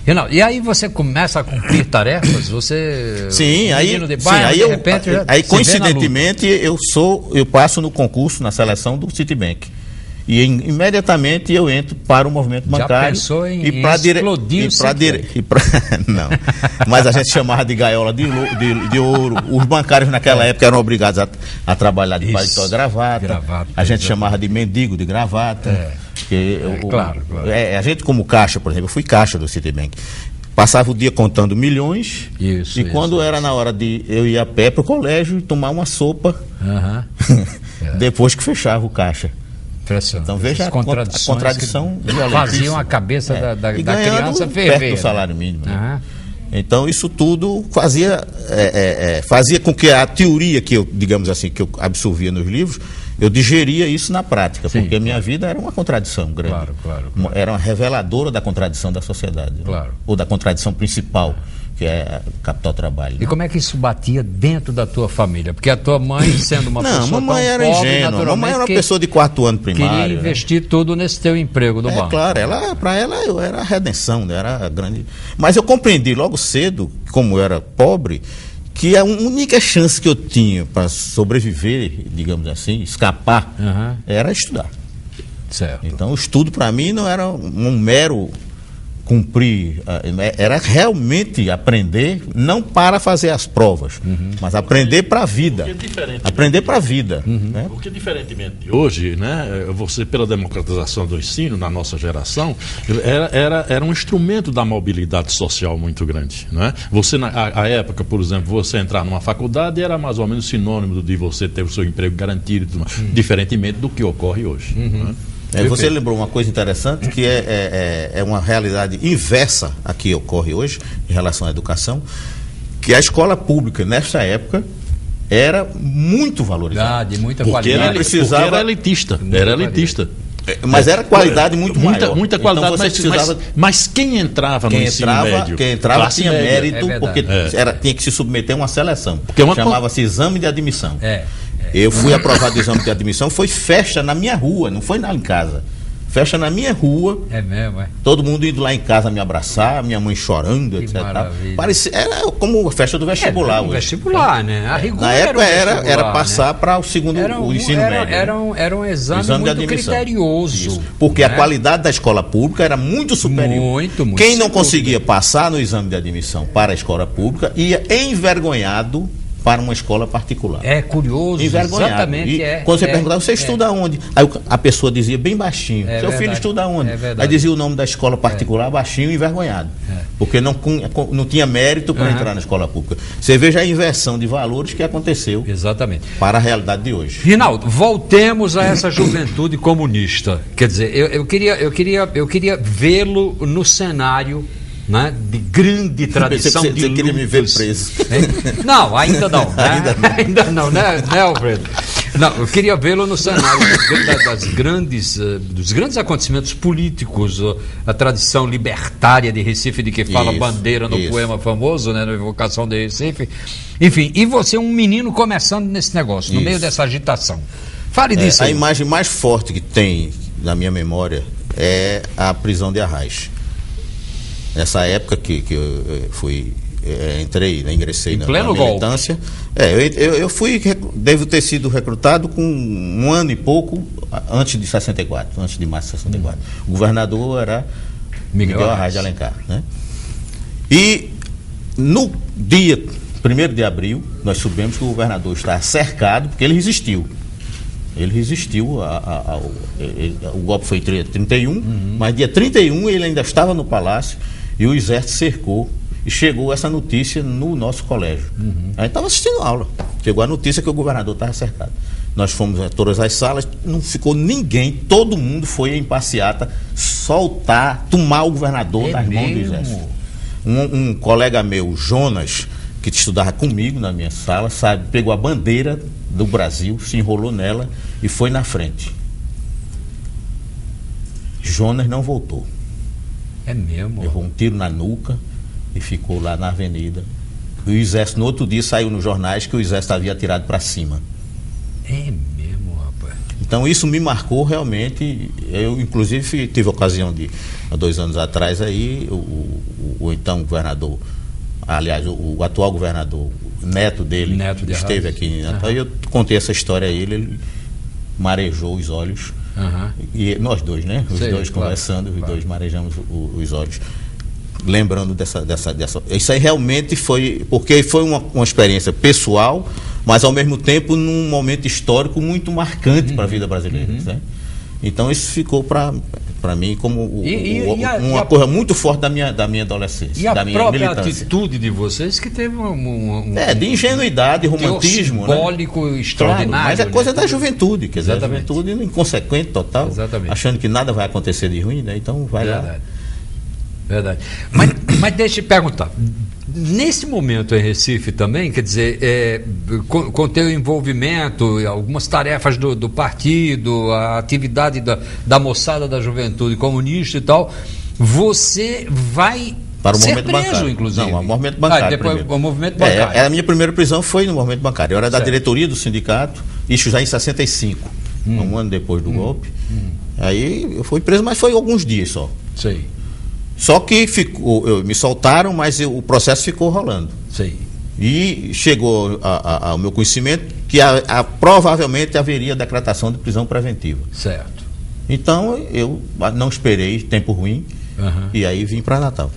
Reinaldo, e aí você começa a cumprir tarefas? Você... Sim, aí coincidentemente eu passo no concurso, na seleção do Citibank. E imediatamente eu entro para o movimento bancário. Já pensou em explodir o Citibank? Não. Mas a gente chamava de gaiola de ouro. Os bancários naquela época eram obrigados a trabalhar de paletó e gravata. A gente chamava de mendigo de gravata. Claro. A gente como caixa, por exemplo, eu fui caixa do Citibank. Passava o dia contando milhões. Quando era na hora de eu ir a pé para o colégio e tomar uma sopa, depois que fechava o caixa. Então veja a contradição faziam a cabeça da criança ferver. Perto do salário mínimo. Né? Então isso tudo fazia com que a teoria que eu, digamos assim, que eu absorvia nos livros, eu digeria isso na prática, porque a minha vida era uma contradição grande. Claro. Era uma reveladora da contradição da sociedade. Claro. Né? Ou da contradição principal, que é capital-trabalho. E como é que isso batia dentro da tua família? Porque a tua mãe, sendo uma pessoa mamãe tão era pobre, ingênua. Mamãe era uma pessoa de 4º ano primário. Queria investir tudo nesse teu emprego no banco. Claro, para ela eu era a redenção, né? Era grande. Mas eu compreendi logo cedo, como eu era pobre, que a única chance que eu tinha para sobreviver, digamos assim, escapar, era estudar. Certo. Então o estudo para mim não era um mero cumprir, era realmente aprender, não para fazer as provas, mas aprender para a vida. Aprender para a vida. Né? Porque diferentemente de hoje, né, você, pela democratização do ensino, na nossa geração, era um instrumento da mobilidade social muito grande. Né? Você, na época, por exemplo, você entrar numa faculdade era mais ou menos sinônimo de você ter o seu emprego garantido, diferentemente do que ocorre hoje. Né? Você lembrou uma coisa interessante, que é uma realidade inversa a que ocorre hoje em relação à educação, que a escola pública, nessa época, era muito valorizada. De muita qualidade. Porque era elitista. Mas era qualidade muito maior. Muita qualidade, então mas quem entrava no ensino médio? Quem entrava tinha mérito, porque tinha que se submeter a uma seleção. Chamava-se exame de admissão. Eu fui aprovado do exame de admissão, foi festa na minha rua, não foi lá em casa. Festa na minha rua. É mesmo, Todo mundo indo lá em casa me abraçar, minha mãe chorando, etc. Era como a festa do vestibular. Vestibular, né? A rigor na época era passar, né, para o segundo o ensino médio. Era um exame muito criterioso. Isso, porque a qualidade da escola pública era muito superior. Muito. Quem não conseguia passar no exame de admissão para a escola pública ia envergonhado para uma escola particular. É curioso, exatamente. Quando você perguntava, você estuda onde? Aí a pessoa dizia bem baixinho, seu filho estuda onde? Aí dizia o nome da escola particular, baixinho e envergonhado. Porque não tinha mérito para entrar na escola pública. Você veja a inversão de valores que aconteceu. Exatamente. Para a realidade de hoje. Reinaldo, voltemos a essa juventude comunista. Quer dizer, eu queria vê-lo no cenário, né, de grande tradição de lutas. Você queria me ver preso. Não, ainda não. Né? Ainda não, né, Alfredo? Não, eu queria vê-lo no cenário dos grandes acontecimentos políticos, a tradição libertária de Recife, de que fala bandeira no poema famoso, né, na Evocação de Recife. Enfim, e você um menino começando nesse negócio, no meio dessa agitação. Fale disso aí. A imagem mais forte que tem na minha memória é a prisão de Arraes. Nessa época que eu ingressei na militância. Devo ter sido recrutado com um ano e pouco antes de 64, antes de março de 64. O governador era Miguel Arraes de Alencar. Né? E no dia 1º de abril, nós soubemos que o governador estava cercado, porque ele resistiu. O golpe foi dia 31, mas dia 31 ele ainda estava no palácio e o exército cercou e chegou essa notícia no nosso colégio. A gente estava assistindo a aula, chegou a notícia que o governador estava cercado. Nós fomos a todas as salas, não ficou ninguém, todo mundo foi em passeata tomar o governador das mãos do exército. Um colega meu, Jonas, que estudava comigo na minha sala, pegou a bandeira do Brasil, se enrolou nela e foi na frente. Jonas não voltou. É mesmo? Levou um tiro na nuca e ficou lá na avenida. E o exército, no outro dia, saiu nos jornais que o exército havia atirado para cima. É mesmo, rapaz. Então isso me marcou realmente. Eu inclusive tive a ocasião de, há 2 anos atrás aí, o então governador, aliás, o atual governador, o neto dele, esteve aqui em Natal, e eu contei essa história a ele marejou os olhos, e nós dois, né? Os dois conversando, os dois marejamos os olhos, lembrando dessa. Isso aí realmente foi, porque foi uma experiência pessoal, mas ao mesmo tempo num momento histórico muito marcante para a vida brasileira, né? Então isso ficou para mim como uma coisa muito forte da minha adolescência. E a minha própria militância. Atitude de vocês que teve de ingenuidade, romantismo, simbólico, né? extraordinário. Claro, mas é coisa da juventude, quer dizer, a Exatamente. juventude inconsequente total, achando que nada vai acontecer de ruim, né? Então vai lá. Verdade. Mas deixa eu te perguntar. Nesse momento em Recife também, quer dizer, com teu envolvimento, algumas tarefas do partido, a atividade da moçada da juventude comunista e tal, você vai para o ser movimento preso, bancário. Inclusive. Não, o movimento bancário. Depois o movimento bancário. A minha primeira prisão foi no movimento bancário. Eu era da diretoria do sindicato, isso já em 65, um ano depois do golpe. Aí eu fui preso, mas foi alguns dias só. Sei. Só que me soltaram, mas o processo ficou rolando. Sim. E chegou ao meu conhecimento que provavelmente haveria decretação de prisão preventiva. Certo. Então eu não esperei tempo ruim e aí vim para Natal.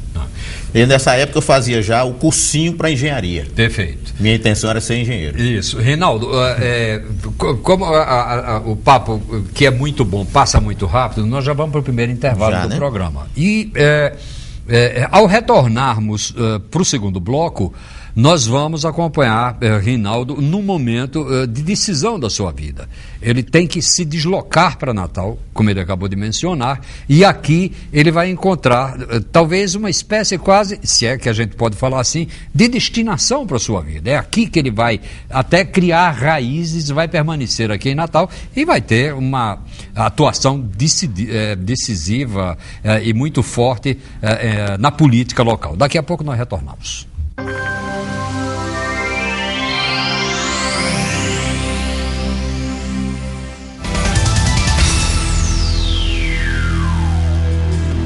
E nessa época eu fazia já o cursinho para engenharia. Perfeito. Minha intenção era ser engenheiro. Isso. Reinaldo, como o papo, que é muito bom, passa muito rápido, nós já vamos para o primeiro intervalo do programa. E ao retornarmos para o segundo bloco, nós vamos acompanhar Reinaldo num momento de decisão da sua vida. Ele tem que se deslocar para Natal, como ele acabou de mencionar, e aqui ele vai encontrar talvez uma espécie quase, se é que a gente pode falar assim, de destinação para a sua vida. É aqui que ele vai até criar raízes, vai permanecer aqui em Natal e vai ter uma atuação decisiva e muito forte na política local. Daqui a pouco nós retornamos.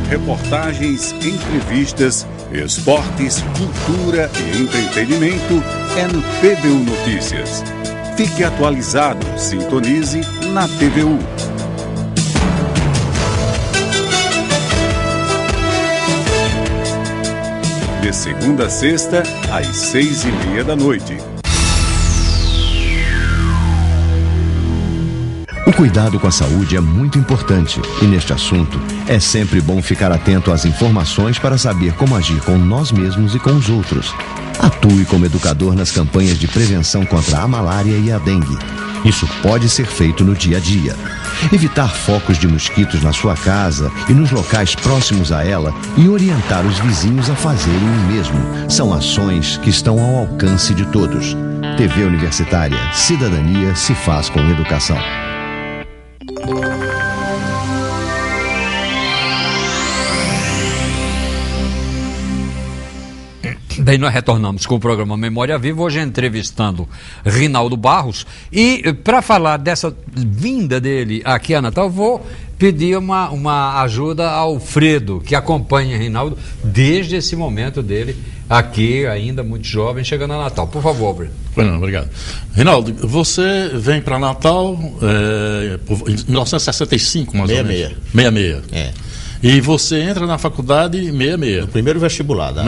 Reportagens, entrevistas, esportes, cultura e entretenimento é no TVU Notícias. Fique atualizado, sintonize na TVU. De segunda a sexta, às 6:30 da noite. O cuidado com a saúde é muito importante e neste assunto é sempre bom ficar atento às informações para saber como agir com nós mesmos e com os outros. Atue como educador nas campanhas de prevenção contra a malária e a dengue. Isso pode ser feito no dia a dia. Evitar focos de mosquitos na sua casa e nos locais próximos a ela e orientar os vizinhos a fazerem o mesmo. São ações que estão ao alcance de todos. TV Universitária, cidadania se faz com educação. Daí nós retornamos com o programa Memória Viva, hoje entrevistando Reinaldo Barros, e para falar dessa vinda dele aqui a Natal, vou pedir uma ajuda ao Alfredo, que acompanha Reinaldo desde esse momento dele aqui, ainda muito jovem, chegando a Natal. Por favor, Alfredo. Não, obrigado. Reinaldo, você vem para Natal em 1965, mais ou menos. 66. E você entra na faculdade 66. O primeiro vestibular. Da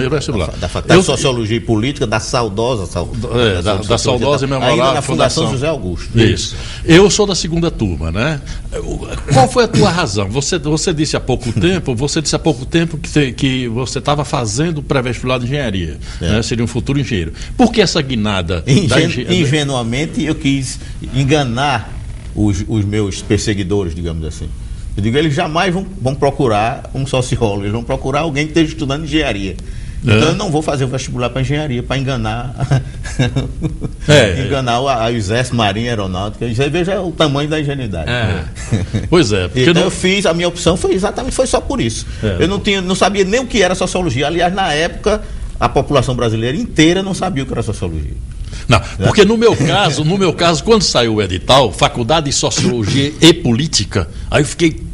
Faculdade de Sociologia e Política, da saudosa... da saudosa e memorável ainda na Fundação José Augusto. Isso. Eu sou da segunda turma, né? Qual foi a tua razão? Você disse há pouco tempo, que você estava fazendo pré-vestibular de engenharia. Né? Seria um futuro engenheiro. Por que essa guinada? Ingenuamente, eu quis enganar os meus perseguidores, digamos assim. Eu digo, eles jamais vão procurar um sociólogo, eles vão procurar alguém que esteja estudando engenharia. Então eu não vou fazer o vestibular para engenharia, para enganar enganar o Exército, Marinha, Aeronáutica. Você veja o tamanho da ingenuidade. Pois é. Então eu fiz, a minha opção foi só por isso. Eu não sabia nem o que era sociologia. Aliás, na época, a população brasileira inteira não sabia o que era sociologia. Não, porque no meu caso, quando saiu o edital, Faculdade de Sociologia e Política, aí eu fiquei